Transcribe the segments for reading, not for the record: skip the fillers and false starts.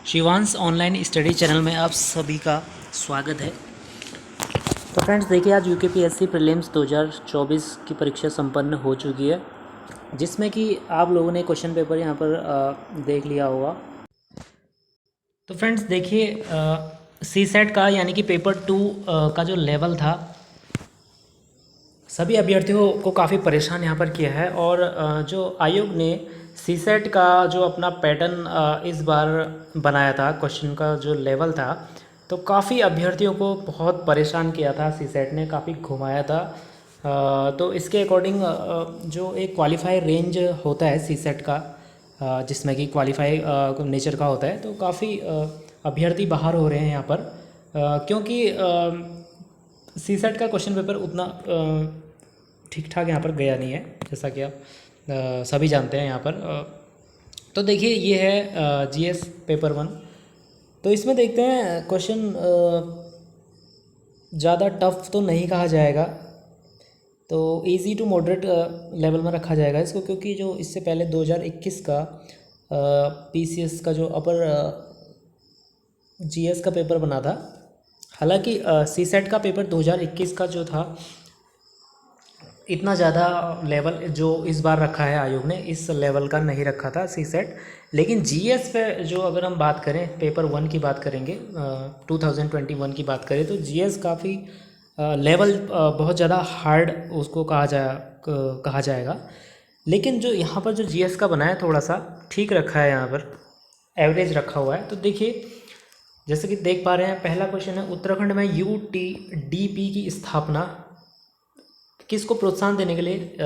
Shivansh online study channel में आप सभी का स्वागत है। तो फ्रेंड्स देखिए, आज यूकेपीएससी प्रीलिम्स 2024 की परीक्षा संपन्न हो चुकी है, जिसमें कि आप लोगों ने क्वेश्चन पेपर यहाँ पर देख लिया होगा। तो फ्रेंड्स देखिए, सी सेट का यानी कि पेपर 2 का जो लेवल था, सभी अभ्यर्थियों को काफ़ी परेशान यहाँ पर किया है। और जो आयोग ने सी सेट का जो अपना पैटर्न इस बार बनाया था, क्वेश्चन का जो लेवल था, तो काफ़ी अभ्यर्थियों को बहुत परेशान किया था। सी सेट ने काफ़ी घुमाया था। तो इसके अकॉर्डिंग जो एक क्वालिफाई रेंज होता है सी सेट का, जिसमें कि क्वालिफाई नेचर का होता है, तो काफ़ी अभ्यर्थी बाहर हो रहे हैं यहाँ पर, क्योंकि सी सेट का क्वेश्चन पेपर उतना ठीक ठाक यहाँ पर गया नहीं है, जैसा कि आप सभी जानते हैं यहाँ पर। तो देखिए, ये है जीएस पेपर 1। तो इसमें देखते हैं क्वेश्चन ज़्यादा टफ तो नहीं कहा जाएगा, तो इजी टू मॉडरेट लेवल में रखा जाएगा इसको, क्योंकि जो इससे पहले 2021 का पीसीएस का जो अपर जीएस का पेपर बना था, हालांकि सी सेट का पेपर 2021 का जो था, इतना ज़्यादा लेवल जो इस बार रखा है आयोग ने, इस लेवल का नहीं रखा था सी सेट। लेकिन जीएस पे जो अगर हम बात करें, पेपर 1 की बात करेंगे, 2021 की बात करें, तो जीएस काफ़ी लेवल बहुत ज़्यादा हार्ड उसको कहा जाएगा। लेकिन जो यहाँ पर जो जीएस का बना है, थोड़ा सा ठीक रखा है, यहाँ पर एवरेज रखा हुआ है। तो देखिए, जैसे कि देख पा रहे हैं, पहला क्वेश्चन है, उत्तराखंड में यूटीडीपी की स्थापना किसको प्रोत्साहन देने के लिए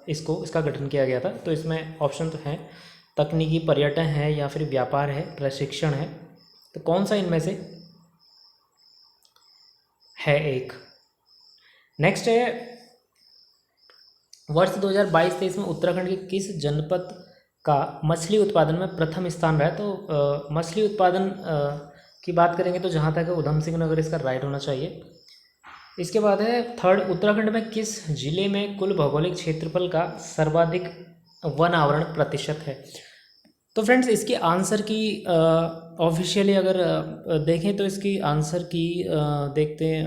इसका गठन किया गया था। तो इसमें ऑप्शन तो हैं, तकनीकी, पर्यटन है, या फिर व्यापार है, प्रशिक्षण है। तो कौन सा इनमें से है एक। नेक्स्ट है, वर्ष 2022-23 में उत्तराखंड के किस जनपद का मछली उत्पादन में प्रथम स्थान रहा है। तो मछली उत्पादन की बात करेंगे तो जहाँ तक है, उधम सिंह नगर इसका राइट होना चाहिए। इसके बाद है थर्ड, उत्तराखंड में किस जिले में कुल भौगोलिक क्षेत्रफल का सर्वाधिक वन आवरण प्रतिशत है। तो फ्रेंड्स, इसके आंसर की ऑफिशियली अगर देखें तो इसकी आंसर की देखते हैं,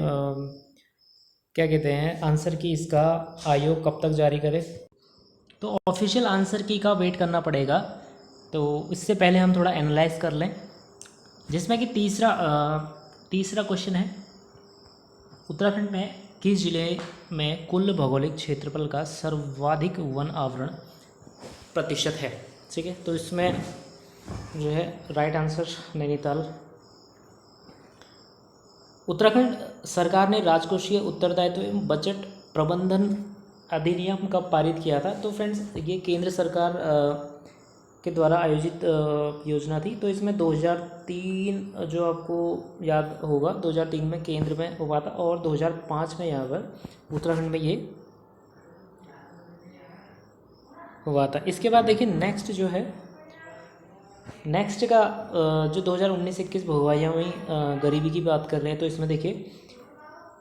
क्या कहते हैं, आंसर की इसका आयोग कब तक जारी करे। तो ऑफिशियल आंसर की का वेट करना पड़ेगा। तो इससे पहले हम थोड़ा एनालाइज कर लें, जिसमें कि तीसरा क्वेश्चन है, उत्तराखंड में किस जिले में कुल भौगोलिक क्षेत्रफल का सर्वाधिक वन आवरण प्रतिशत है। ठीक है, तो इसमें जो है राइट आंसर नैनीताल। उत्तराखंड सरकार ने राजकोषीय उत्तरदायित्व एवं बजट प्रबंधन अधिनियम कब पारित किया था। तो फ्रेंड्स, ये केंद्र सरकार के द्वारा आयोजित योजना थी। तो इसमें 2003, जो आपको याद होगा, 2003 में केंद्र में हुआ था, और 2005 में यहाँ पर उत्तराखंड में ये हुआ था। इसके बाद देखिए, नेक्स्ट जो है, नेक्स्ट का जो 2019-21 बहुआयामी गरीबी की बात कर रहे हैं, तो इसमें देखिए,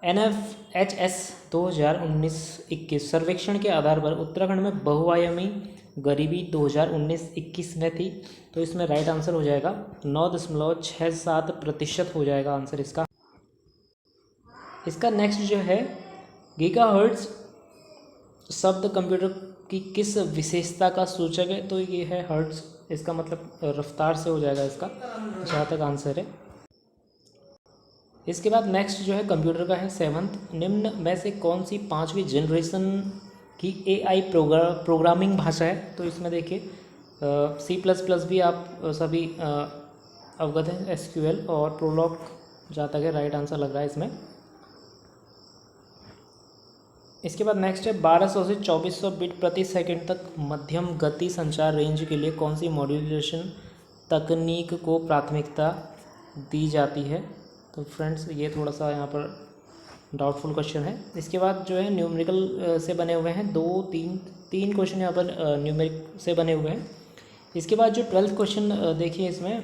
NFHS 2019-21 सर्वेक्षण के आधार पर उत्तराखंड में बहुआयामी गरीबी 2019-21 में थी। तो इसमें राइट आंसर हो जाएगा 9.67% हो जाएगा आंसर इसका। इसका नेक्स्ट जो है, गीगाहर्ट्ज शब्द कंप्यूटर की किस विशेषता का सूचक है। तो ये है हर्ट्ज, इसका मतलब रफ्तार से हो जाएगा इसका, जहाँ तक आंसर है। इसके बाद नेक्स्ट जो है कंप्यूटर का है 7th, निम्न में से कौन सी 5वीं जनरेशन की AI प्रोग्रामिंग भाषा है। तो इसमें देखिए, C++ भी आप सभी अवगत हैं, SQL और प्रोलॉग, जहाँ तक है राइट आंसर लग रहा है इसमें। इसके बाद नेक्स्ट है, 1200 से 2400 बिट प्रति सेकंड तक मध्यम गति संचार रेंज के लिए कौन सी मॉड्यूलेशन तकनीक को प्राथमिकता दी जाती है। तो फ्रेंड्स, ये थोड़ा सा यहाँ पर डाउटफुल क्वेश्चन है। इसके बाद जो है न्यूमेरिकल से बने हुए हैं, तीन क्वेश्चन यहाँ पर न्यूमेरिक से बने हुए हैं। इसके बाद जो 12th क्वेश्चन देखिए, इसमें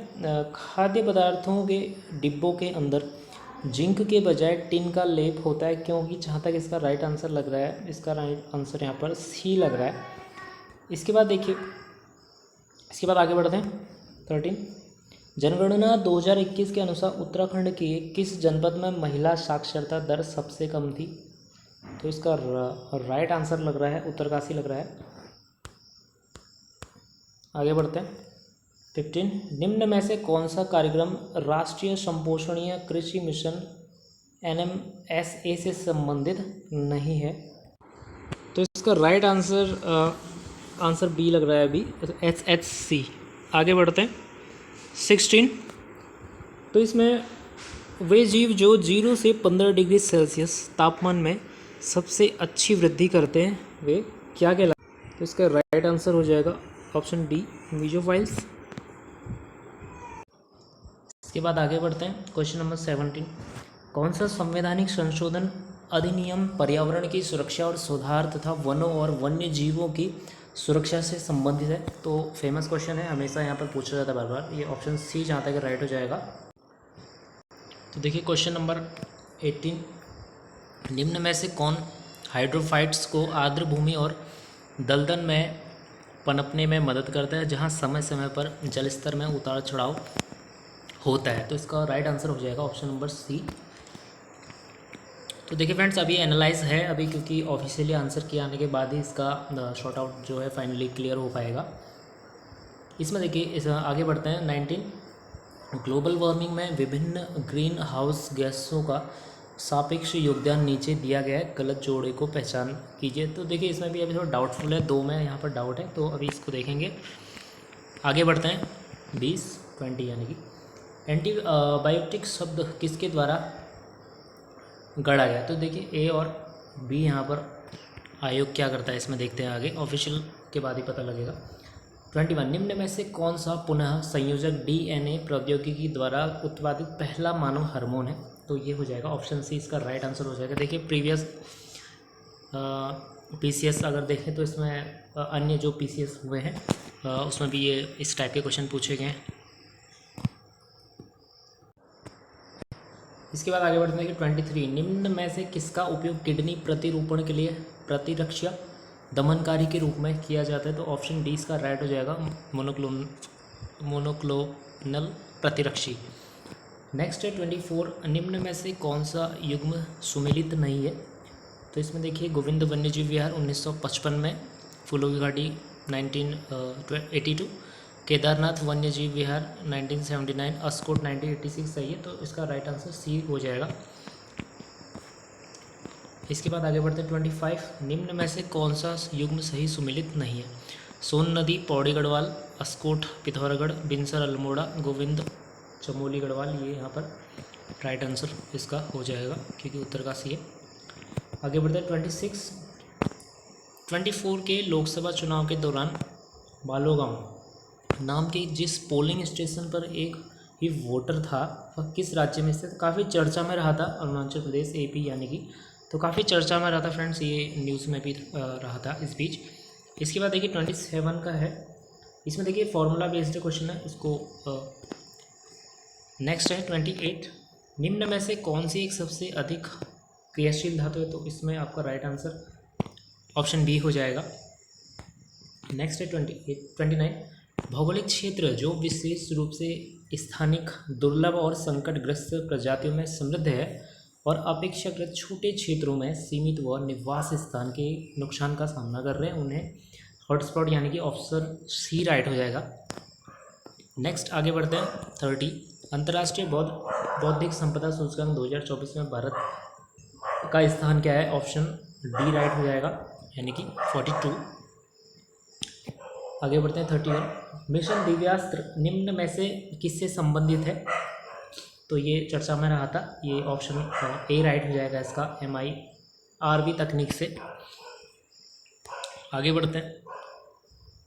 खाद्य पदार्थों के डिब्बों के अंदर जिंक के बजाय टिन का लेप होता है, क्योंकि जहाँ तक इसका राइट आंसर लग रहा है, इसका राइट आंसर यहाँ पर सी लग रहा है। इसके बाद देखिए, इसके बाद आगे बढ़ते हैं 13, जनगणना 2021 के अनुसार उत्तराखंड के किस जनपद में महिला साक्षरता दर सबसे कम थी? तो इसका राइट आंसर लग रहा है उत्तरकाशी लग रहा है। आगे बढ़ते हैं। 15 निम्न में से कौन सा कार्यक्रम राष्ट्रीय संपोषणीय कृषि मिशन NMSA से संबंधित नहीं है? तो इसका राइट आंसर बी लग रहा है अभी, HHC। आगे बढ़ते हैं। 16 तो इसमें वे जीव जो 0 से 15 डिग्री सेल्सियस तापमान में सबसे अच्छी वृद्धि करते हैं वे क्या कहलाते? तो इसका राइट आंसर हो जाएगा ऑप्शन डी, मीजोफाइल्स। इसके बाद आगे बढ़ते हैं। क्वेश्चन नंबर 17 कौन सा संवैधानिक संशोधन अधिनियम पर्यावरण की सुरक्षा और सुधार तथा वनों और वन्य जीवों की सुरक्षा से संबंधित है? तो फेमस क्वेश्चन है, हमेशा यहाँ पर पूछा जाता है बार बार। ये ऑप्शन सी जहाँ तक राइट हो जाएगा। तो देखिए क्वेश्चन नंबर 18 निम्न में से कौन हाइड्रोफाइट्स को आर्द्र भूमि और दलदल में पनपने में मदद करता है जहाँ समय समय पर जल स्तर में उतार चढ़ाव होता है? तो इसका राइट आंसर हो जाएगा ऑप्शन नंबर सी। तो देखिए फ्रेंड्स, अभी एनालाइज है अभी, क्योंकि ऑफिशियली आंसर किए आने के बाद ही इसका शॉर्ट आउट जो है फाइनली क्लियर हो पाएगा। इसमें देखिए इस आगे बढ़ते हैं। 19 ग्लोबल वार्मिंग में विभिन्न ग्रीन हाउस गैसों का सापेक्ष योगदान नीचे दिया गया है, गलत जोड़े को पहचान कीजिए। तो देखिए इसमें भी अभी थोड़ा डाउटफुल है, 2 में यहाँ पर डाउट है, तो अभी इसको देखेंगे। आगे बढ़ते हैं। 20 यानी कि एंटीबायोटिक शब्द किसके द्वारा गढ़ा गया? तो देखिए ए और बी यहाँ पर आयोग क्या करता है इसमें देखते हैं आगे, ऑफिशियल के बाद ही पता लगेगा। 21 निम्न में से कौन सा पुनः संयोजक DNA प्रौद्योगिकी द्वारा उत्पादित पहला मानव हार्मोन है? तो ये हो जाएगा ऑप्शन सी, इसका राइट आंसर हो जाएगा। देखिए प्रीवियस PCS अगर देखें तो इसमें अन्य जो PCS हुए हैं उसमें भी ये इस टाइप के क्वेश्चन पूछे गए हैं। इसके बाद आगे बढ़ते हैं कि 23 निम्न में से किसका उपयोग किडनी प्रतिरूपण के लिए प्रतिरक्षा दमनकारी के रूप में किया जाता है? तो ऑप्शन डी इसका राइट हो जाएगा, मोनोक्लोनल प्रतिरक्षी। नेक्स्ट है 24 निम्न में से कौन सा युग्म सुमेलित नहीं है? तो इसमें देखिए गोविंद वन्यजीव विहार 1955 में, फूलों की घाटी 1982, केदारनाथ वन्यजीव विहार 1979, अस्कोट 1986 सही है। तो इसका राइट आंसर सी हो जाएगा। इसके बाद आगे बढ़ते हैं 25 निम्न में से कौन सा युग्म सही सुमेलित नहीं है? सोन नदी पौड़ी गढ़वाल, अस्कोट पिथौरागढ़, बिनसर अल्मोड़ा, गोविंद चमोली गढ़वाल, ये यहाँ पर राइट आंसर इसका हो जाएगा क्योंकि उत्तरकाशी है। आगे बढ़ते हैं 26 24 के लोकसभा चुनाव के दौरान बालोगांव नाम के जिस पोलिंग स्टेशन पर एक ही वोटर था वह किस राज्य में स्थित? काफ़ी चर्चा में रहा था, अरुणाचल प्रदेश AP यानी कि, तो काफ़ी चर्चा में रहा था फ्रेंड्स, ये न्यूज़ में भी रहा था इस बीच। इसके बाद देखिए 27 का है, इसमें देखिए फॉर्मूला बेस्ड क्वेश्चन है इसको। नेक्स्ट है 28 निम्न में से कौन सी एक सबसे अधिक क्रियाशील धातु है? तो इसमें आपका राइट आंसर ऑप्शन बी हो जाएगा। नेक्स्ट है 29 भौगोलिक क्षेत्र जो विशेष रूप से स्थानिक दुर्लभ और संकटग्रस्त प्रजातियों में समृद्ध है और अपेक्षाकृत छोटे क्षेत्रों में सीमित व निवास स्थान के नुकसान का सामना कर रहे हैं, उन्हें हॉटस्पॉट यानी कि ऑप्शन सी राइट हो जाएगा। नेक्स्ट आगे बढ़ते हैं 30 अंतर्राष्ट्रीय बौद्धिक संपदा सूचकांक 2024 में भारत का स्थान क्या है? ऑप्शन डी राइट हो जाएगा यानी कि 42। आगे बढ़ते हैं 31 मिशन दिव्यास्त्र निम्न में से किससे संबंधित है? तो ये चर्चा में रहा था, ये ऑप्शन ए राइट हो जाएगा इसका, MIRV तकनीक से। आगे बढ़ते हैं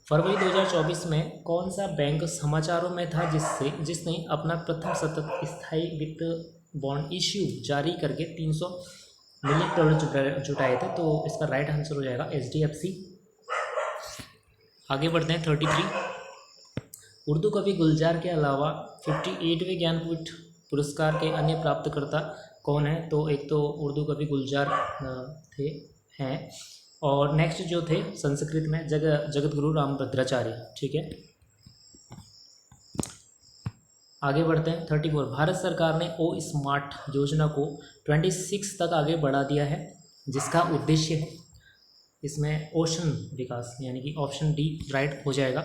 फरवरी 2024 में कौन सा बैंक समाचारों में था जिसने अपना प्रथम सतत स्थायी वित्त बॉन्ड इश्यू जारी करके $300 मिलियन जुटाए थे? तो इसका राइट आंसर हो जाएगा HDFC। आगे बढ़ते हैं 33 उर्दू कवि गुलजार के अलावा 58वें ज्ञानपीठ पुरस्कार के अन्य प्राप्तकर्ता कौन है? तो एक तो उर्दू कवि गुलजार हैं और नेक्स्ट जो थे संस्कृत में जगत गुरु रामभद्राचार्य, ठीक है। आगे बढ़ते हैं 34। भारत सरकार ने ओ स्मार्ट योजना को 26 तक आगे बढ़ा दिया है, जिसका उद्देश्य है, इसमें ओशन विकास, यानी कि ऑप्शन डी राइट हो जाएगा।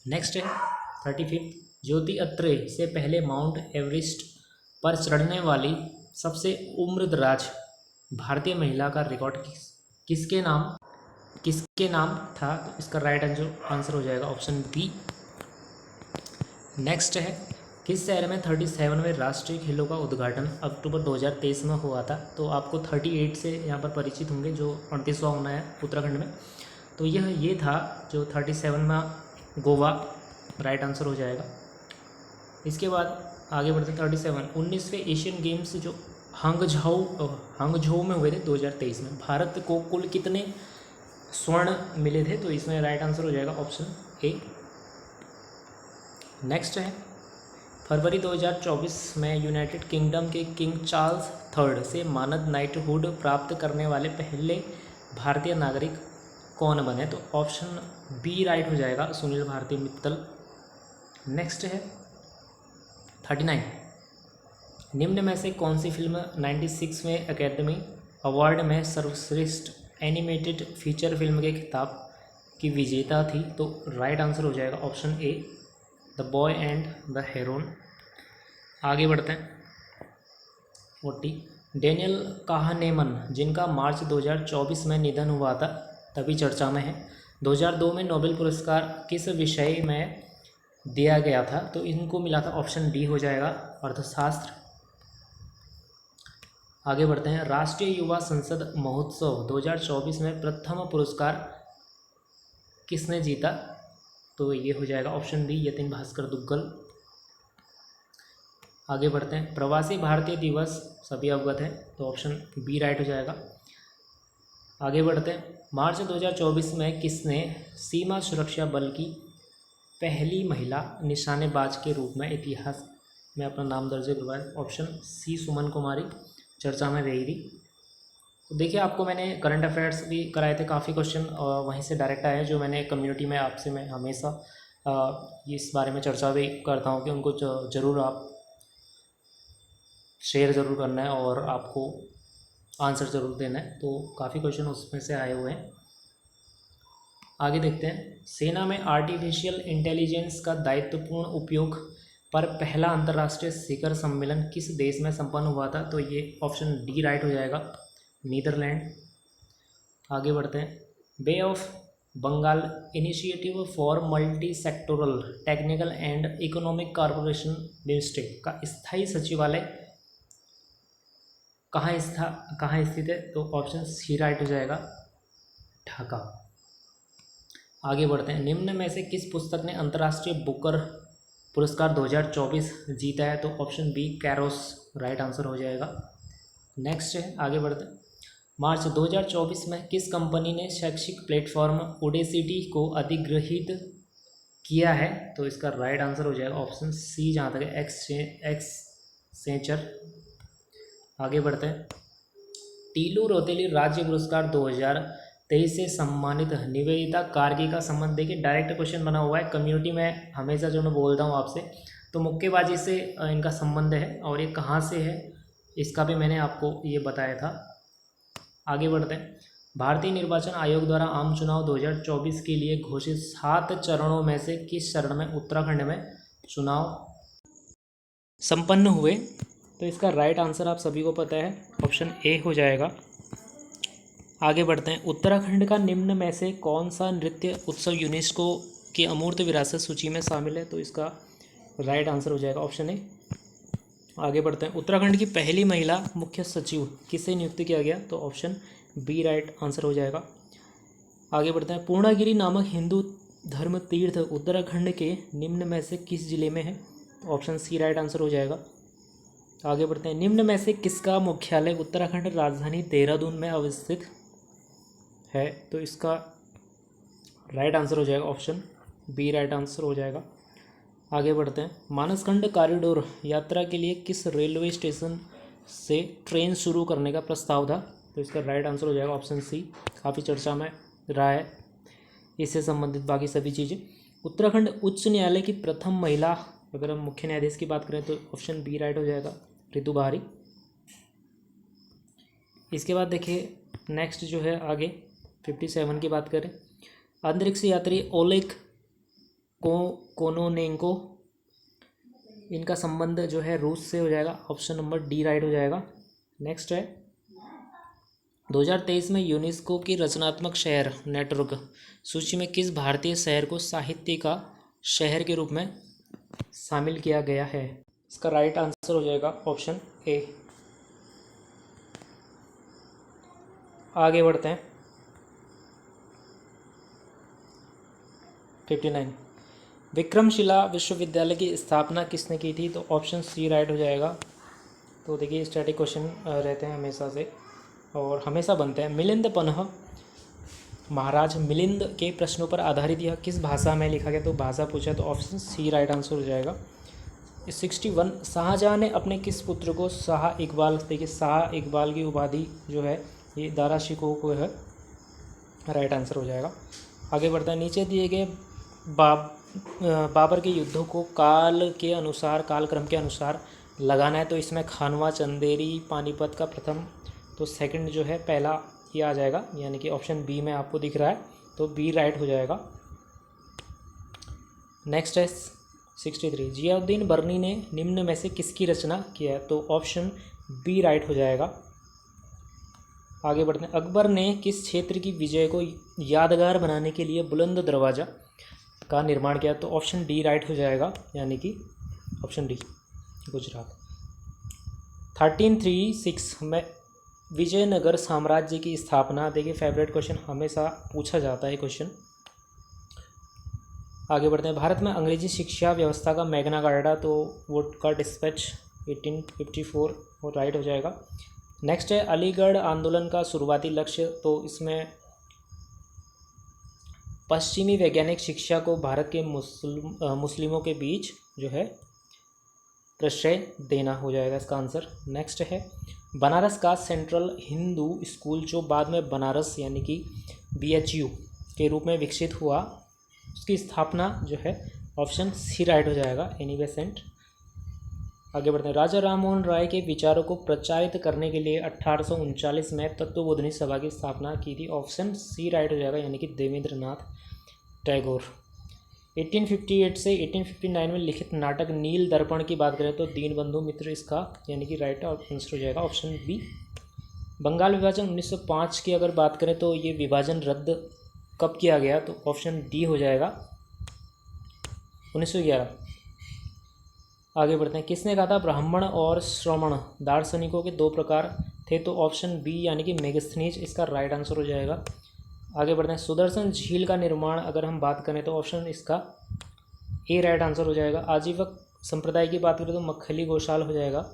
नेक्स्ट है 35। ज्योति अत्रे से पहले माउंट एवरेस्ट पर चढ़ने वाली सबसे उम्रदराज भारतीय महिला का रिकॉर्ड किसके नाम था? तो इसका राइट आंसर हो जाएगा ऑप्शन बी। नेक्स्ट है किस शहर में 37वें राष्ट्रीय खेलों का उद्घाटन अक्टूबर 2023 में हुआ था? तो आपको 38 से यहाँ पर परिचित होंगे, जो 38वां होना है उत्तराखंड में। तो ये था जो 37वां गोवा, राइट आंसर हो जाएगा। इसके बाद आगे बढ़ते 37। 19वें एशियन गेम्स जो हांगझोउ में हुए थे 2023 में, भारत को कुल कितने स्वर्ण मिले थे? तो इसमें राइट आंसर हो जाएगा ऑप्शन ए। नेक्स्ट है फरवरी 2024 में यूनाइटेड किंगडम के किंग चार्ल्स थर्ड से मानद नाइटहुड प्राप्त करने वाले पहले भारतीय नागरिक कौन बने? तो ऑप्शन बी राइट हो जाएगा, सुनील भारती मित्तल। नेक्स्ट है 39। निम्न में से कौन सी फिल्म 96वें अकेडमी अवार्ड में सर्वश्रेष्ठ एनिमेटेड फीचर फिल्म के खिताब की विजेता थी? तो राइट आंसर हो जाएगा option A, the boy and the Heron. आगे बढ़ते हैं 40। डेनियल काहनेमन, जिनका मार्च 2024 में निधन हुआ था, तभी चर्चा में है। 2002 में नोबेल पुरस्कार किस विषय में दिया गया था? तो इनको मिला था, ऑप्शन डी हो जाएगा, अर्थशास्त्र। आगे बढ़ते हैं राष्ट्रीय युवा संसद महोत्सव 2024 में प्रथम पुरस्कार किसने जीता? तो ये हो जाएगा ऑप्शन बी, यतिन भास्कर दुग्गल। आगे बढ़ते हैं प्रवासी भारतीय दिवस सभी अवगत है, तो ऑप्शन बी राइट हो जाएगा। आगे बढ़ते हैं मार्च 2024 में किसने सीमा सुरक्षा बल की पहली महिला निशानेबाज के रूप में इतिहास में अपना नाम दर्ज करवाया? ऑप्शन सी, सुमन कुमारी, चर्चा में रही थी। तो देखिए, आपको मैंने करंट अफेयर्स भी कराए थे, काफ़ी क्वेश्चन वहीं से डायरेक्ट आए हैं, जो मैंने कम्युनिटी में आपसे मैं हमेशा इस बारे में चर्चा भी करता हूँ कि उनको ज़रूर आप शेयर ज़रूर करना है और आपको आंसर ज़रूर देना है। तो काफ़ी क्वेश्चन उसमें से आए हुए हैं। आगे देखते हैं सेना में आर्टिफिशियल इंटेलिजेंस का दायित्वपूर्ण उपयोग पर पहला अंतर्राष्ट्रीय शिखर सम्मेलन किस देश में संपन्न हुआ था? तो ये ऑप्शन डी राइट हो जाएगा, नीदरलैंड। आगे बढ़ते हैं bay of Bengal initiative for multi sectoral technical and economic corporation BIMSTEC का स्थायी सचिवालय कहाँ स्थित है? तो ऑप्शन सी राइट हो जाएगा, ढाका। आगे बढ़ते हैं निम्न में से किस पुस्तक ने अंतर्राष्ट्रीय बुकर पुरस्कार 2024 जीता है? तो ऑप्शन बी, कैरोस, राइट आंसर हो जाएगा। नेक्स्ट है, आगे बढ़ते हैं मार्च 2024 में किस कंपनी ने शैक्षिक प्लेटफॉर्म ओडेसिटी को अधिग्रहित किया है? तो इसका राइट आंसर हो जाएगा ऑप्शन सी, जहाँ तक एक्सेंचर। आगे बढ़ते हैं टीलू रोतेली राज्य पुरस्कार 2023 से सम्मानित निवेदिता कार्की का संबंध। देखिए, डायरेक्ट क्वेश्चन बना हुआ है, कम्युनिटी में हमेशा जो मैं बोलता हूँ आपसे, तो मुक्केबाजी से इनका संबंध है और ये कहाँ से है इसका भी मैंने आपको ये बताया था। आगे बढ़ते हैं भारतीय निर्वाचन आयोग द्वारा आम चुनाव 2024 के लिए घोषित 7 चरणों में से किस चरण में उत्तराखंड में चुनाव संपन्न हुए? तो इसका राइट आंसर आप सभी को पता है, ऑप्शन ए हो जाएगा। आगे बढ़ते हैं उत्तराखंड का निम्न में से कौन सा नृत्य उत्सव यूनेस्को की अमूर्त विरासत सूची में शामिल है? तो इसका राइट आंसर हो जाएगा ऑप्शन ए। आगे बढ़ते हैं उत्तराखंड की पहली महिला मुख्य सचिव किसे नियुक्त किया गया? तो ऑप्शन बी राइट आंसर हो जाएगा। आगे बढ़ते हैं पूर्णागिरि नामक हिंदू धर्म तीर्थ उत्तराखंड के निम्न में से किस जिले में है? तो ऑप्शन सी राइट आंसर हो जाएगा। आगे बढ़ते हैं निम्न में से किसका मुख्यालय उत्तराखंड राजधानी देहरादून में अवस्थित है? तो इसका राइट आंसर हो जाएगा ऑप्शन बी राइट आंसर हो जाएगा। आगे बढ़ते हैं मानसखंड कॉरिडोर यात्रा के लिए किस रेलवे स्टेशन से ट्रेन शुरू करने का प्रस्ताव था? तो इसका राइट आंसर हो जाएगा ऑप्शन सी, काफ़ी चर्चा में रहा है इससे संबंधित बाकी सभी चीज़ें। उत्तराखंड उच्च न्यायालय की प्रथम महिला अगर हम मुख्य न्यायाधीश की बात करें तो ऑप्शन बी राइट हो जाएगा, ऋतु बहारी। इसके बाद देखिए नेक्स्ट जो है आगे 57 की बात करें, अंतरिक्ष यात्री ओलेग कोनोनेंको, इनका संबंध जो है रूस से हो जाएगा, ऑप्शन नंबर डी राइट हो जाएगा। नेक्स्ट है 2023 में यूनेस्को की रचनात्मक शहर नेटवर्क सूची में किस भारतीय शहर को साहित्य का शहर के रूप में शामिल किया गया है? इसका राइट आंसर हो जाएगा ऑप्शन ए। आगे बढ़ते हैं 59, विक्रमशिला विश्वविद्यालय की स्थापना किसने की थी? तो ऑप्शन सी राइट हो जाएगा। तो देखिए स्टैटिक क्वेश्चन रहते हैं हमेशा से और हमेशा बनते हैं। मिलिंद पन्ह, महाराज मिलिंद के प्रश्नों पर आधारित यह किस भाषा में लिखा गया? तो भाषा पूछा तो ऑप्शन सी राइट आंसर हो जाएगा। 61, शाहजहाँ ने अपने किस पुत्र को शाह इकबाल, देखिए शाह इकबाल की उपाधि जो है ये दारा शिकोह को है, राइट आंसर हो जाएगा। आगे बढ़ता है, नीचे दिए गए बाबर के युद्धों को काल के अनुसार, कालक्रम के अनुसार लगाना है तो इसमें खानवा, चंदेरी, पानीपत का प्रथम, तो सेकंड जो है पहला ये आ जाएगा, यानी कि ऑप्शन बी में आपको दिख रहा है तो बी राइट हो जाएगा। नेक्स्ट है 63, जियाउद्दीन बर्नी ने निम्न में से किसकी रचना किया है? तो ऑप्शन बी राइट हो जाएगा। आगे बढ़ते हैं, अकबर ने किस क्षेत्र की विजय को यादगार बनाने के लिए बुलंद दरवाज़ा का निर्माण किया? तो ऑप्शन डी राइट हो जाएगा, यानी कि ऑप्शन डी गुजरात। 1336 में विजयनगर साम्राज्य की स्थापना, देखिए फेवरेट क्वेश्चन हमेशा पूछा जाता है क्वेश्चन। आगे बढ़ते हैं, भारत में अंग्रेजी शिक्षा व्यवस्था का मैग्ना कार्टा, तो वोट का डिस्पैच 1854 और राइट हो जाएगा। नेक्स्ट है, अलीगढ़ आंदोलन का शुरुआती लक्ष्य, तो इसमें पश्चिमी वैज्ञानिक शिक्षा को भारत के मुस्लिमों के बीच जो है प्रश्रय देना हो जाएगा इसका आंसर। नेक्स्ट है, बनारस का सेंट्रल हिंदू स्कूल जो बाद में बनारस यानी कि BHU के रूप में विकसित हुआ, उसकी स्थापना जो है ऑप्शन सी राइट हो जाएगा, एनी बेसेंट। आगे बढ़ते हैं, राजा राममोहन राय के विचारों को प्रचारित करने के लिए 1839 में तत्वबोधिनी सभा की स्थापना की थी, ऑप्शन सी राइट हो जाएगा, यानी कि देवेंद्र नाथ टैगोर। 1858 से 1859 में लिखित नाटक नील दर्पण की बात करें तो दीनबंधु मित्र इसका यानी कि राइट आंसर हो जाएगा, ऑप्शन बी। बंगाल विभाजन 1905 की अगर बात करें तो ये विभाजन रद्द कब किया गया? तो ऑप्शन डी हो जाएगा, 1911। आगे बढ़ते हैं, किसने कहा था ब्राह्मण और श्रमण दार्शनिकों के दो प्रकार थे? तो ऑप्शन बी यानी कि मेगस्थनीज इसका राइट आंसर हो जाएगा। आगे बढ़ते हैं, सुदर्शन झील का निर्माण अगर हम बात करें तो ऑप्शन इसका ए राइट आंसर हो जाएगा। आजीवक संप्रदाय की बात करें तो मक्खली घोषाल हो जाएगा।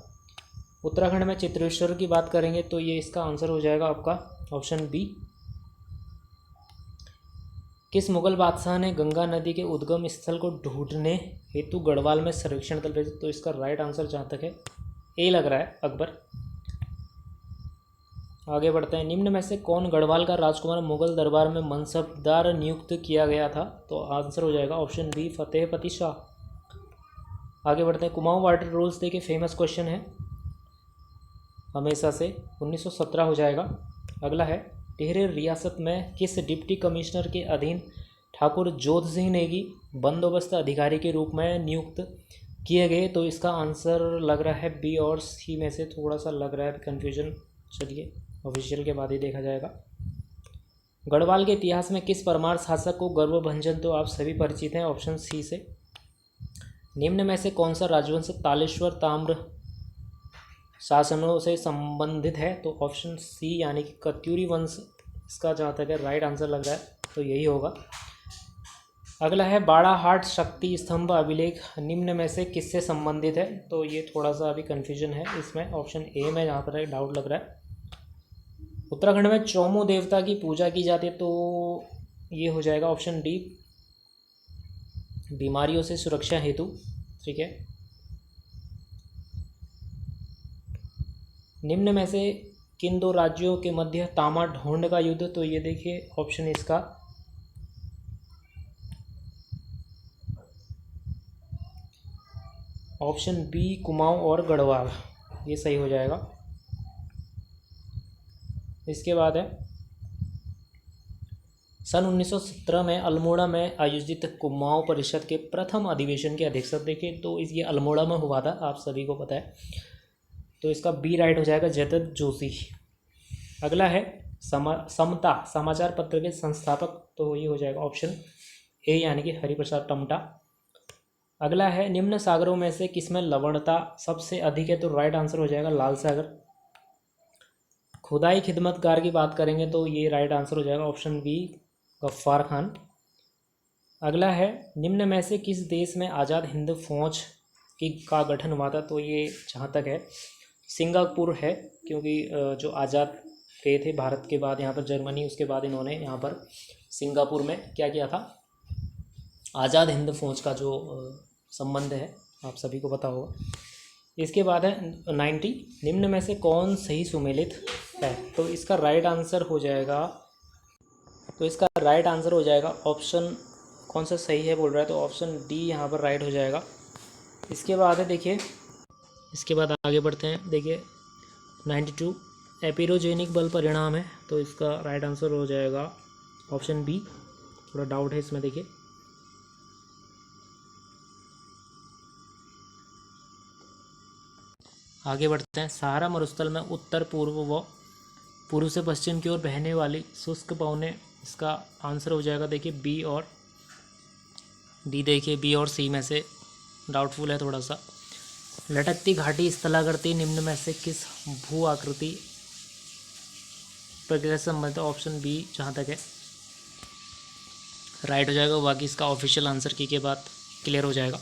उत्तराखंड में चित्रेश्वर की बात करेंगे तो ये इसका आंसर हो जाएगा आपका ऑप्शन बी। किस मुगल बादशाह ने गंगा नदी के उद्गम स्थल को ढूंढने हेतु गढ़वाल में सर्वेक्षण दल भेजे? तो इसका राइट आंसर जहाँ तक है ए लग रहा है, अकबर। आगे बढ़ते हैं, निम्न में से कौन गढ़वाल का राजकुमार मुगल दरबार में मनसबदार नियुक्त किया गया था? तो आंसर हो जाएगा ऑप्शन बी फतेहपति शाह। आगे बढ़ते हैं, कुमाऊं वाटर रूल्स देखिए फेमस क्वेश्चन है हमेशा से, 1917 हो जाएगा। अगला है, टिहरी रियासत में किस डिप्टी कमिश्नर के अधीन ठाकुर जोध सिंह नेगी बंदोबस्त अधिकारी के रूप में नियुक्त किए गए? तो इसका आंसर लग रहा है बी और सी में से थोड़ा सा लग रहा है कन्फ्यूजन, चलिए ऑफिशियल के बाद ही देखा जाएगा। गढ़वाल के इतिहास में किस परमार शासक को गर्वभंजन, तो आप सभी परिचित हैं ऑप्शन सी से। निम्न में से कौन सा राजवंश तालेश्वर ताम्र शासनों से संबंधित है? तो ऑप्शन सी यानी कि कत्यूरी वंश इसका जहाँ तक है राइट आंसर लग रहा है, तो यही होगा। अगला है, बाड़ाहाट शक्ति स्तंभ अभिलेख निम्न में से किससे संबंधित है? तो ये थोड़ा सा अभी कन्फ्यूजन है इसमें, ऑप्शन ए में जहाँ पर डाउट लग रहा है। उत्तराखंड में चौमू देवता की पूजा की जाती है, तो ये हो जाएगा ऑप्शन डी बीमारियों से सुरक्षा हेतु, ठीक है। निम्न में से किन दो राज्यों के मध्य तामा ढोंड का युद्ध? तो ये देखिए ऑप्शन इसका ऑप्शन बी कुमाऊं और गढ़वाल, ये सही हो जाएगा। इसके बाद है सन 1917 में अल्मोड़ा में आयोजित कुमाऊं परिषद के प्रथम अधिवेशन के अध्यक्षता, देखिए तो ये अल्मोड़ा में हुआ था, आप सभी को पता है। तो इसका बी राइट हो जाएगा, जयदत्त जोशी। अगला है समता समाचार पत्र के संस्थापक, तो ये हो जाएगा ऑप्शन ए यानी कि हरिप्रसाद टमटा। अगला है निम्न सागरों में से किसमें लवणता सबसे अधिक है, तो राइट आंसर हो जाएगा लाल सागर। खुदाई खिदमतगार की बात करेंगे तो ये राइट आंसर हो जाएगा ऑप्शन बी गफ्फार खान। अगला है निम्न में से किस देश में आज़ाद हिंद फौज का गठन हुआ था, तो ये जहाँ तक है सिंगापुर है, क्योंकि जो आज़ाद गए थे भारत के बाद यहाँ पर जर्मनी, उसके बाद इन्होंने यहाँ पर सिंगापुर में क्या किया था, आज़ाद हिंद फौज का जो संबंध है आप सभी को पता होगा। इसके बाद है 90, निम्न में से कौन सही सुमेलित है, तो इसका राइट आंसर हो जाएगा, तो इसका राइट आंसर हो जाएगा ऑप्शन, कौन सा सही है बोल रहा है, तो ऑप्शन डी यहाँ पर राइट हो जाएगा। इसके बाद है देखिए, इसके बाद आगे बढ़ते हैं, देखिए 92 एपिरोजेनिक बल परिणाम है, तो इसका राइट आंसर हो जाएगा ऑप्शन बी, थोड़ा डाउट है इसमें। देखिए आगे बढ़ते हैं, सहारा मरुस्थल में उत्तर पूर्व व पूर्व से पश्चिम की ओर बहने वाली शुष्क पवनें, इसका आंसर हो जाएगा देखिए बी और डी। देखिए बी और सी में से डाउटफुल है थोड़ा सा। लटकती घाटी स्थलाकृति निम्न में से किस भू आकृति प्रक्रिया से संबंधित, ऑप्शन बी जहाँ तक है राइट हो जाएगा, बाकी इसका ऑफिशियल आंसर की के बाद क्लियर हो जाएगा।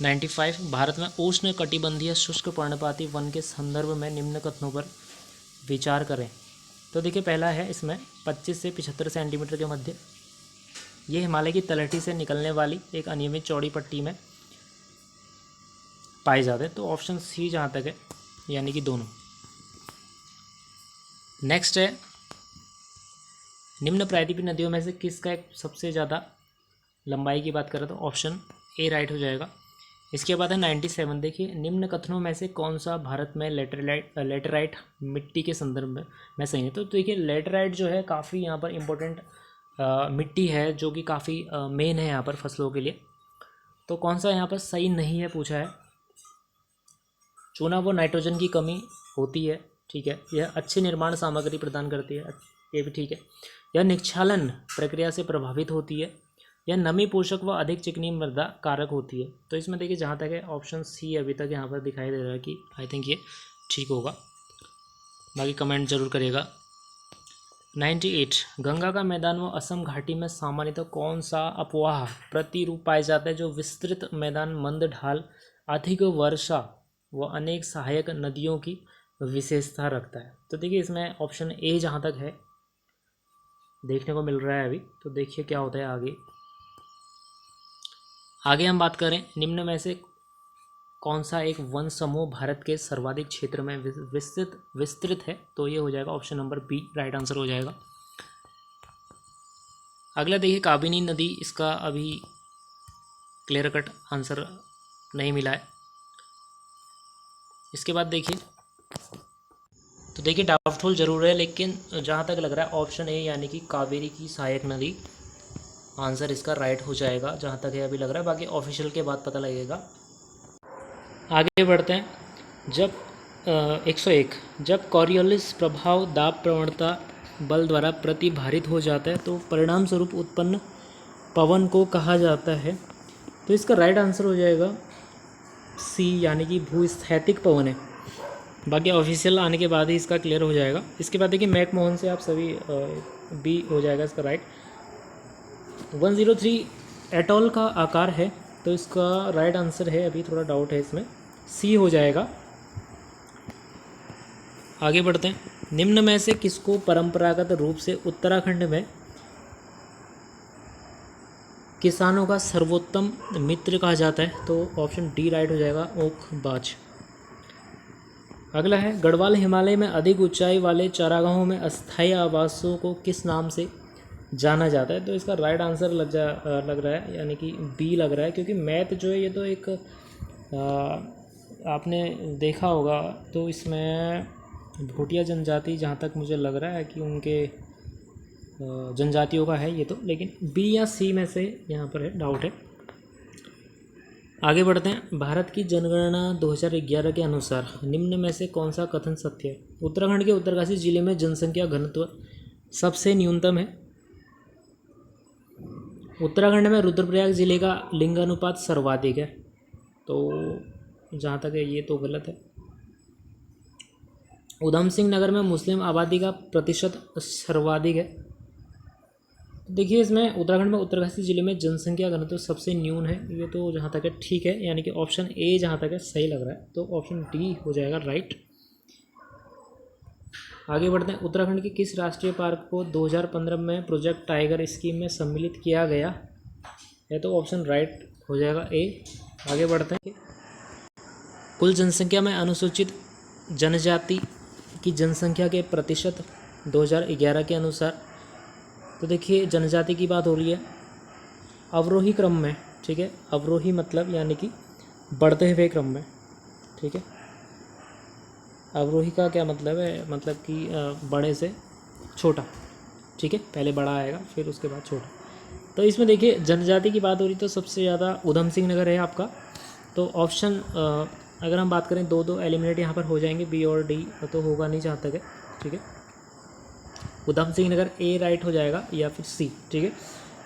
95 भारत में उष्ण कटिबंधीय शुष्क पर्णपाती वन के संदर्भ में निम्न कथनों पर विचार करें, तो देखिए पहला है इसमें 25 से 75 सेंटीमीटर के मध्य, ये हिमालय की तलहटी से निकलने वाली एक अनियमित चौड़ी पट्टी में पाए जाते हैं, तो ऑप्शन सी जहाँ तक है यानी कि दोनों। नेक्स्ट है निम्न प्रायद्वीपीय नदियों में से किसका एक सबसे ज़्यादा लंबाई की बात करें, तो ऑप्शन ए राइट हो जाएगा। इसके बाद है 97, देखिए निम्न कथनों में से कौन सा भारत में लेटेराइट मिट्टी के संदर्भ में सही है, तो देखिए लेटेराइट जो है काफ़ी यहाँ पर इम्पोर्टेंट मिट्टी है, जो कि काफ़ी मेन है यहाँ पर फसलों के लिए। तो कौन सा यहाँ पर सही नहीं है पूछा है, चूना व नाइट्रोजन की कमी होती है, ठीक है, यह अच्छी निर्माण सामग्री प्रदान करती है, ये भी ठीक है, यह निक्षालन प्रक्रिया से प्रभावित होती है, यह नमी पोषक व अधिक चिकनी मृदा कारक होती है। तो इसमें देखिए जहाँ तक है ऑप्शन सी अभी तक यहाँ पर दिखाई दे रहा है कि आई थिंक ये ठीक होगा, बाकी कमेंट जरूर करिएगा। 98 गंगा का मैदान व असम घाटी में सामान्यतः कौन सा अपवाह प्रतिरूप पाया जाता है, जो विस्तृत मैदान मंद ढाल अधिक वर्षा व अनेक सहायक नदियों की विशेषता रखता है। तो देखिए इसमें ऑप्शन ए जहाँ तक है देखने को मिल रहा है अभी, तो देखिए क्या होता है आगे हम बात करें निम्न में से कौन सा एक वन समूह भारत के सर्वाधिक क्षेत्र में विस्तृत है, तो ये हो जाएगा option number B, right answer हो जाएगा। अगला देखिए काबिनी नदी, इसका अभी क्लियर कट आंसर नहीं मिला है। इसके बाद देखिए, तो देखिए डाउटफुल जरूर है, लेकिन जहाँ तक लग रहा है ऑप्शन ए यानी कि कावेरी की सहायक नदी आंसर इसका राइट हो जाएगा, जहाँ तक है अभी लग रहा है, बाकी ऑफिशियल के बाद पता लगेगा। आगे बढ़ते हैं, जब 101 जब कॉरियोलिस प्रभाव दाब प्रवणता बल द्वारा प्रतिभारित हो जाता है तो परिणाम स्वरूप उत्पन्न पवन को कहा जाता है, तो इसका राइट आंसर हो जाएगा सी यानी कि भूस्थैतिक पवन है, बाकी ऑफिशियल आने के बाद ही इसका क्लियर हो जाएगा। इसके बाद देखिए मैकमोहन से आप सभी बी हो जाएगा इसका राइट। 103 एटॉल का आकार है, तो इसका राइट आंसर है, अभी थोड़ा डाउट है इसमें, सी हो जाएगा। आगे बढ़ते हैं, निम्न में से किसको परंपरागत रूप से उत्तराखंड में किसानों का सर्वोत्तम मित्र कहा जाता है, तो ऑप्शन डी राइट हो जाएगा, ओक बाज। अगला है गढ़वाल हिमालय में अधिक ऊंचाई वाले चारागाहों में अस्थायी आवासों को किस नाम से जाना जाता है, तो इसका राइट आंसर लग रहा है यानी कि बी लग रहा है, क्योंकि मैथ जो है ये तो एक आपने देखा होगा तो इसमें भूटिया जनजाति, जहाँ तक मुझे लग रहा है कि उनके जनजातियों का है ये तो, लेकिन बी या सी में से यहाँ पर है, डाउट है। आगे बढ़ते हैं। भारत की जनगणना 2011 के अनुसार निम्न में से कौन सा कथन सत्य है? उत्तराखंड के उत्तरकाशी जिले में जनसंख्या घनत्व सबसे न्यूनतम है। उत्तराखंड में रुद्रप्रयाग जिले का लिंगानुपात सर्वाधिक है, तो जहाँ तक है ये तो गलत है। उधम सिंह नगर में मुस्लिम आबादी का प्रतिशत सर्वाधिक है। देखिए इसमें उत्तराखंड में उत्तरकाशी जिले में जनसंख्या घनत्व तो सबसे न्यून है, ये तो जहाँ तक है ठीक है, यानी कि ऑप्शन ए जहाँ तक है सही लग रहा है, तो ऑप्शन डी हो जाएगा राइट। आगे बढ़ते हैं। उत्तराखंड के किस राष्ट्रीय पार्क को 2015 में प्रोजेक्ट टाइगर स्कीम में सम्मिलित किया गया है? तो ऑप्शन राइट हो जाएगा ए। आगे बढ़ते हैं। कुल जनसंख्या में अनुसूचित जनजाति की जनसंख्या के प्रतिशत 2011 के अनुसार, तो देखिए जनजाति की बात हो रही है अवरोही क्रम में, ठीक है। अवरोही मतलब यानी कि बढ़ते हुए क्रम में, ठीक है। अवरोही का क्या मतलब है? मतलब कि बड़े से छोटा, ठीक है। पहले बड़ा आएगा फिर उसके बाद छोटा। तो इसमें देखिए जनजाति की बात हो रही तो सबसे ज़्यादा उधम सिंह नगर है आपका। तो ऑप्शन अगर हम बात करें दो एलिमिनेट यहाँ पर हो जाएंगे, बी और डी तो होगा नहीं जहाँ तक है, ठीक है। उधम सिंह नगर ए राइट हो जाएगा या फिर सी, ठीक है,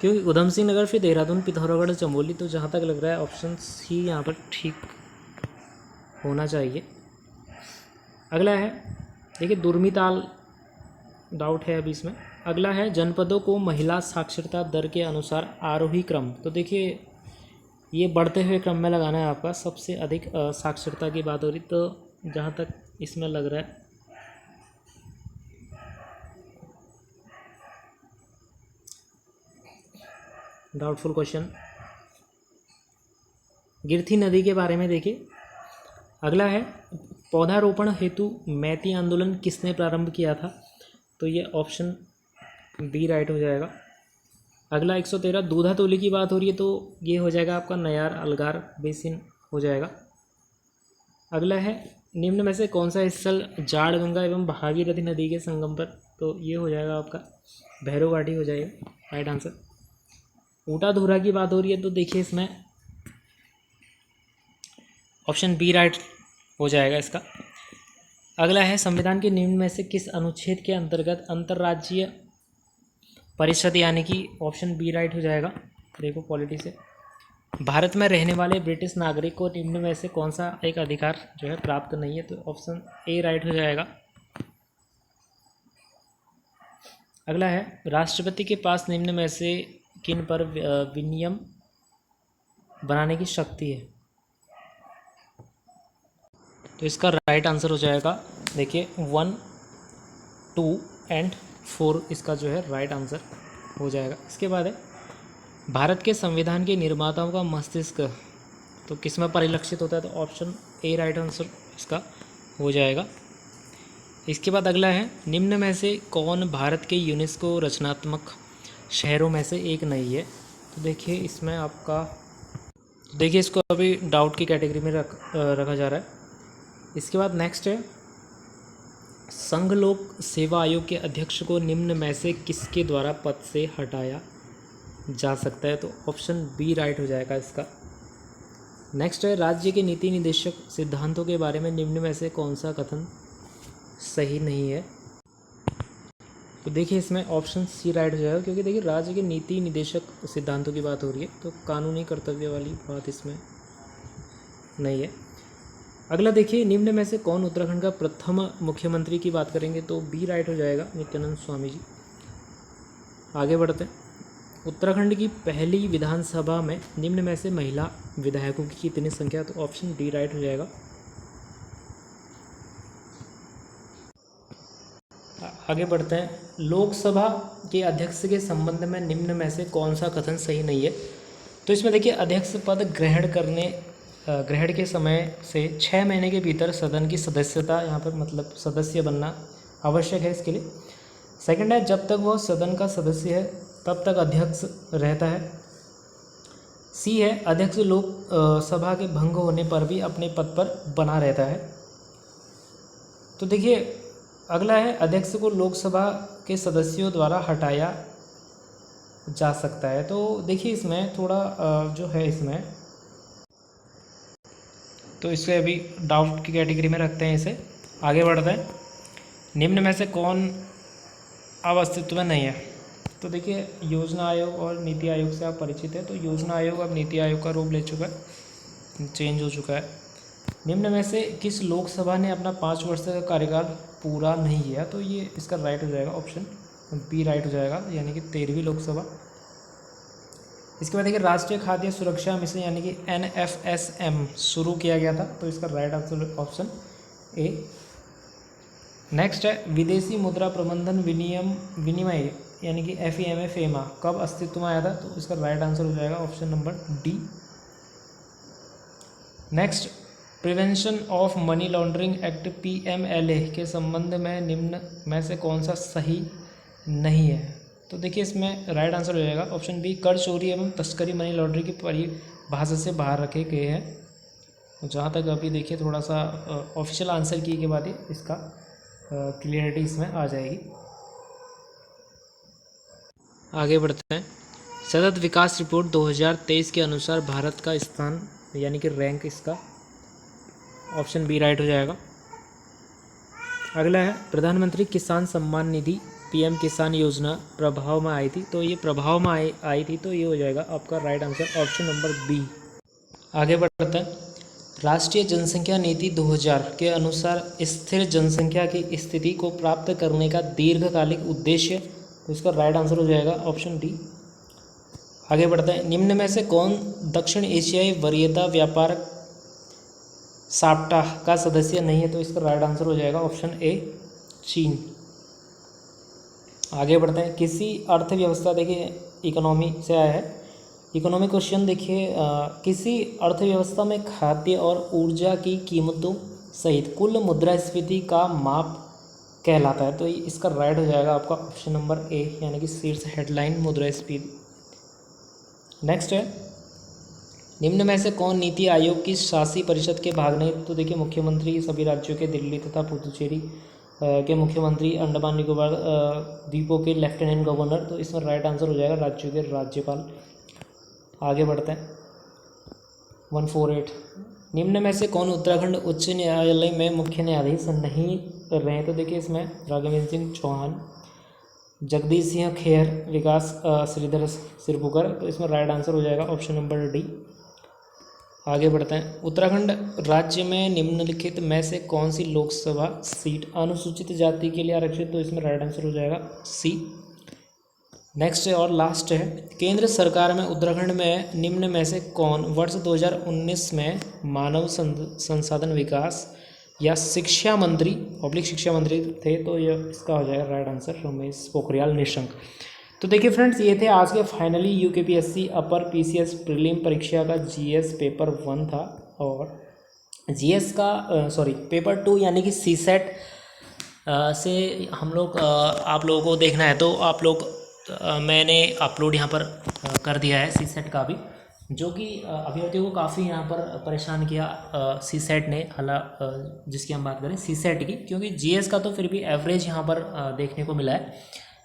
क्योंकि उधम सिंह नगर फिर देहरादून, पिथौरागढ़, चमोली, तो जहाँ तक लग रहा है ऑप्शन सी यहाँ पर ठीक होना चाहिए। अगला है देखिए दुर्मिताल, डाउट है अभी इसमें। अगला है जनपदों को महिला साक्षरता दर के अनुसार आरोही क्रम, तो देखिए ये बढ़ते हुए क्रम में लगाना है आपका। सबसे अधिक साक्षरता की बात हो रही, तो जहाँ तक इसमें लग रहा है डाउटफुल क्वेश्चन। गिरथी नदी के बारे में देखिए। अगला है पौधारोपण हेतु मैती आंदोलन किसने प्रारंभ किया था? तो ये ऑप्शन बी राइट हो जाएगा। अगला 113 दूधा तोली की बात हो रही है, तो ये हो जाएगा आपका नयार अलगार बेसिन हो जाएगा। अगला है निम्न में से कौन सा स्थल जाड़ गंगा एवं भागीरथी नदी के संगम पर? तो ये हो जाएगा आपका भैरव घाटी हो जाएगा राइट आंसर। ऊटा धूरा की बात हो रही है, तो देखिए इसमें ऑप्शन बी राइट हो जाएगा इसका। अगला है संविधान के निम्न में से किस अनुच्छेद के अंतर्गत अंतर्राज्यीय परिषद, यानी कि ऑप्शन बी राइट हो जाएगा। देखो पॉलिटी से भारत में रहने वाले ब्रिटिश नागरिक को निम्न में से कौन सा एक अधिकार जो है प्राप्त नहीं है? तो ऑप्शन ए राइट हो जाएगा। अगला है राष्ट्रपति के पास निम्न में से किन पर विनियम बनाने की शक्ति है? तो इसका राइट आंसर हो जाएगा देखिए 1, 2 एंड 4 इसका जो है राइट आंसर हो जाएगा। इसके बाद है भारत के संविधान के निर्माताओं का मस्तिष्क तो किस में परिलक्षित होता है? तो ऑप्शन ए राइट आंसर इसका हो जाएगा। इसके बाद अगला है निम्न में से कौन भारत के यूनेस्को रचनात्मक शहरों में से एक नहीं है? तो देखिए इसमें आपका देखिए इसको अभी डाउट की कैटेगरी में रखा जा रहा है। इसके बाद नेक्स्ट है संघ लोक सेवा आयोग के अध्यक्ष को निम्न में से किसके द्वारा पद से हटाया जा सकता है? तो ऑप्शन बी राइट हो जाएगा इसका। नेक्स्ट है राज्य के नीति निदेशक सिद्धांतों के बारे में निम्न में से कौन सा कथन सही नहीं है? तो देखिए इसमें ऑप्शन सी राइट हो जाएगा, क्योंकि देखिए राज्य के नीति निदेशक सिद्धांतों की बात हो रही है, तो कानूनी कर्तव्य वाली बात इसमें नहीं है। अगला देखिए निम्न में से कौन उत्तराखंड का प्रथम मुख्यमंत्री की बात करेंगे? तो बी राइट हो जाएगा नित्यानंद स्वामी जी। आगे बढ़ते हैं। उत्तराखंड की पहली विधानसभा में निम्न में से महिला विधायकों की कितनी संख्या? तो ऑप्शन डी राइट हो जाएगा। आगे बढ़ते हैं। लोकसभा के अध्यक्ष के संबंध में निम्न में से कौन सा कथन सही नहीं है? तो इसमें देखिए अध्यक्ष पद ग्रहण के समय से 6 महीने के भीतर सदन की सदस्यता, यहाँ पर मतलब सदस्य बनना आवश्यक है इसके लिए। सेकंड है जब तक वह सदन का सदस्य है तब तक अध्यक्ष रहता है। सी है अध्यक्ष लोक सभा के भंग होने पर भी अपने पद पर बना रहता है। तो देखिए अगला है अध्यक्ष को लोकसभा के सदस्यों द्वारा हटाया जा सकता है। तो देखिए इसमें थोड़ा जो है इसमें, तो इसे अभी डाउट की कैटेगरी में रखते हैं, इसे आगे बढ़ते हैं। निम्न में से कौन अब अस्तित्व में नहीं है? तो देखिए योजना आयोग और नीति आयोग से आप परिचित हैं, तो योजना आयोग अब नीति आयोग का रूप ले चुका है, चेंज हो चुका है। निम्न में से किस लोकसभा ने अपना 5 वर्ष का कार्यकाल पूरा नहीं किया? तो ये इसका राइट हो जाएगा, ऑप्शन बी राइट हो जाएगा, यानी कि 13वीं लोकसभा। इसके बाद देखिए राष्ट्रीय खाद्य सुरक्षा मिशन यानी कि NFSM शुरू किया गया था, तो इसका right answer option A. Next है विदेशी मुद्रा प्रबंधन विनिमय यानी कि FEMA कब अस्तित्व में आया था? तो इसका राइट आंसर हो जाएगा option number D. Next prevention of money laundering act PMLA के संबंध में निम्न में से कौन सा सही नहीं है? तो देखिए इसमें राइट आंसर हो जाएगा ऑप्शन बी, कर चोरी एवं तस्करी मनी लॉन्ड्रिंग की परिभाषा से बाहर रखे गए हैं। तो जहाँ तक अभी देखिए थोड़ा सा ऑफिशियल आंसर की के बाद ही इसका क्लियरिटी इसमें आ जाएगी। आगे बढ़ते हैं। सतत विकास रिपोर्ट 2023 के अनुसार भारत का स्थान यानी कि रैंक इसका ऑप्शन बी राइट हो जाएगा। अगला है प्रधानमंत्री किसान सम्मान निधि PM किसान योजना प्रभाव में आई थी, तो ये प्रभाव में आई थी, तो ये हो जाएगा आपका right answer option number B. आगे बढ़ते हैं। राष्ट्रीय जनसंख्या नीति 2000 के अनुसार स्थिर जनसंख्या की स्थिति को प्राप्त करने का दीर्घकालिक उद्देश्य, तो इसका राइट आंसर हो जाएगा ऑप्शन डी। आगे बढ़ते हैं। निम्न में से कौन दक्षिण एशियाई वरीयता व्यापार साप्टा का सदस्य नहीं है? तो इसका राइट आंसर हो जाएगा ऑप्शन ए, चीन। आगे बढ़ते हैं। किसी अर्थव्यवस्था, देखिए इकोनॉमी से आया है, इकोनॉमी क्वेश्चन देखिए, किसी अर्थव्यवस्था में खाद्य और ऊर्जा की कीमतों सहित कुल मुद्रास्फीति का माप कहलाता है? तो इसका राइट हो जाएगा आपका ऑप्शन नंबर ए, यानी कि शीर्ष हेडलाइन मुद्रास्फीति। नेक्स्ट है निम्न में से कौन नीति आयोग की शासी परिषद के भाग नहीं? तो देखिए मुख्यमंत्री सभी राज्यों के, दिल्ली तथा पुदुचेरी के मुख्यमंत्री, अंडमान निकोबार द्वीपों के लेफ्टिनेंट गवर्नर, तो इसमें राइट आंसर हो जाएगा राज्यों के राज्यपाल। आगे बढ़ते हैं। 148 निम्न में से कौन उत्तराखंड उच्च न्यायालय में मुख्य न्यायाधीश नहीं रहे? तो देखिए इसमें राघवेंद्र सिंह चौहान, जगदीश सिंह खेर, विकास श्रीधर सिरपुकर, तो इसमें राइट आंसर हो जाएगा ऑप्शन नंबर डी। आगे बढ़ते हैं। उत्तराखंड राज्य में निम्नलिखित में से कौन सी लोकसभा सीट अनुसूचित जाति के लिए आरक्षित? तो इसमें राइट आंसर हो जाएगा सी। नेक्स्ट है और लास्ट है, केंद्र सरकार में उत्तराखंड में निम्न में से कौन वर्ष 2019 में मानव संसाधन विकास या शिक्षा मंत्री, पब्लिक शिक्षा मंत्री थे? तो यह इसका हो जाएगा राइट आंसर रमेश पोखरियाल निशंक। तो देखिए फ्रेंड्स, ये थे आज के फाइनली UKPSC अपर PCS प्रीलिम परीक्षा का GS पेपर 1 था, और GS का पेपर 2 यानी कि CSET से हम लोग आप लोगों को देखना है तो आप लोग मैंने अपलोड यहाँ पर कर दिया है CSET का भी, जो कि अभ्यर्थियों को काफ़ी यहाँ पर परेशान किया CSET ने, जिसकी हम बात करें CSET की, क्योंकि GS का तो फिर भी एवरेज यहाँ पर देखने को मिला है,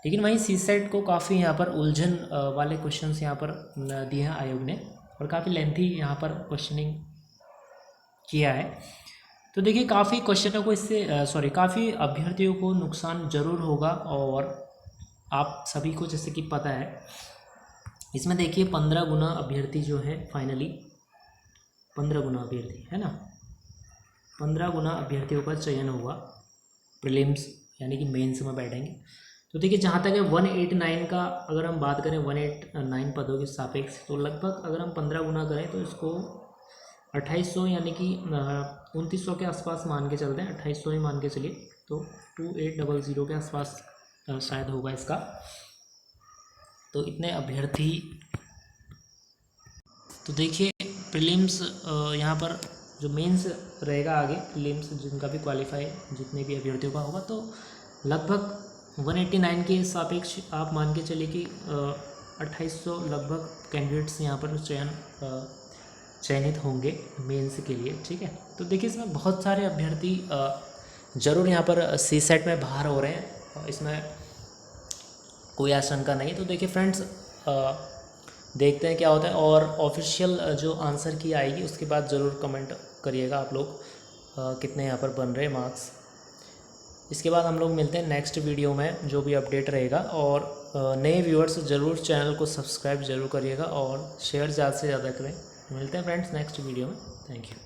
लेकिन वहीं CSET को काफ़ी यहाँ पर उलझन वाले क्वेश्चंस यहाँ पर दिए हैं आयोग ने, और काफ़ी लेंथी यहाँ पर क्वेश्चनिंग किया है। तो देखिए काफ़ी क्वेश्चनों को इससे काफ़ी अभ्यर्थियों को नुकसान ज़रूर होगा, और आप सभी को जैसे कि पता है इसमें देखिए 15 गुना अभ्यर्थी जो है फाइनली 15 गुना अभ्यर्थी है ना, 15 गुना अभ्यर्थियों का चयन हुआ प्रीलिम्स यानी कि मेंस में बैठेंगे। तो देखिए जहाँ तक है 189 का अगर हम बात करें 189 पदों के सापेक्ष, तो लगभग अगर हम 15 गुना करें तो इसको 2800 यानी कि 2900 के आसपास मान के चलते हैं, 2800 ही मान के चलिए, तो 2800 के आसपास शायद होगा इसका। तो इतने अभ्यर्थी, तो देखिए प्रीलिम्स यहाँ पर जो मेंस रहेगा आगे, प्रीलिम्स जिनका भी क्वालिफाई जितने भी अभ्यर्थियों का होगा, तो लगभग 189 के सापेक्ष आप मान के चलिए कि 2800 लगभग कैंडिडेट्स यहाँ पर चयनित होंगे मेंस के लिए, ठीक है। तो देखिए इसमें बहुत सारे अभ्यर्थी ज़रूर यहाँ पर CSET में बाहर हो रहे हैं, इसमें कोई आशंका नहीं। तो देखिए फ्रेंड्स, देखते हैं क्या होता है, और ऑफिशियल जो आंसर की आएगी उसके बाद ज़रूर कमेंट करिएगा आप लोग कितने यहाँ पर बन रहे मार्क्स। इसके बाद हम लोग मिलते हैं नेक्स्ट वीडियो में, जो भी अपडेट रहेगा। और नए व्यूअर्स ज़रूर चैनल को सब्सक्राइब ज़रूर करिएगा और शेयर ज़्यादा से ज़्यादा करें। मिलते हैं फ्रेंड्स नेक्स्ट वीडियो में। Thank you.